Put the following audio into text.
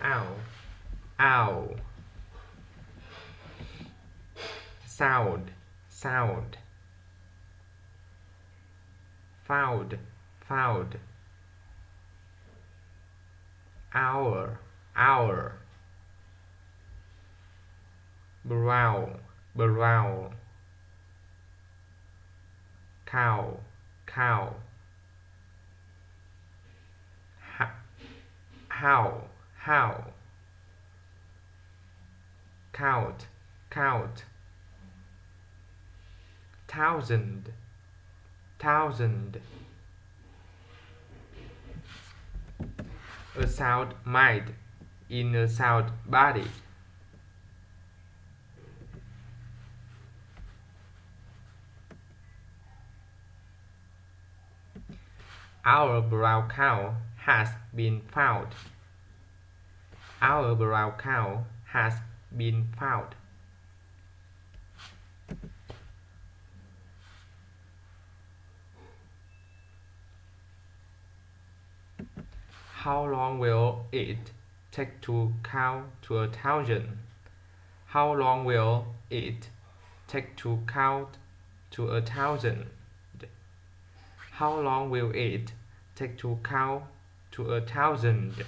owl, owl. Sound, sound. Found, found. Hour, hour. Brown, brown. Cow, cow. How, how. Count, count. Thousand, thousand. A sound mind in a sound body. Our brown cow has been found. Our brown cow has been found. How long will it take to count to 1,000? How long will it take to count to 1,000? How long will it take to count to 1,000?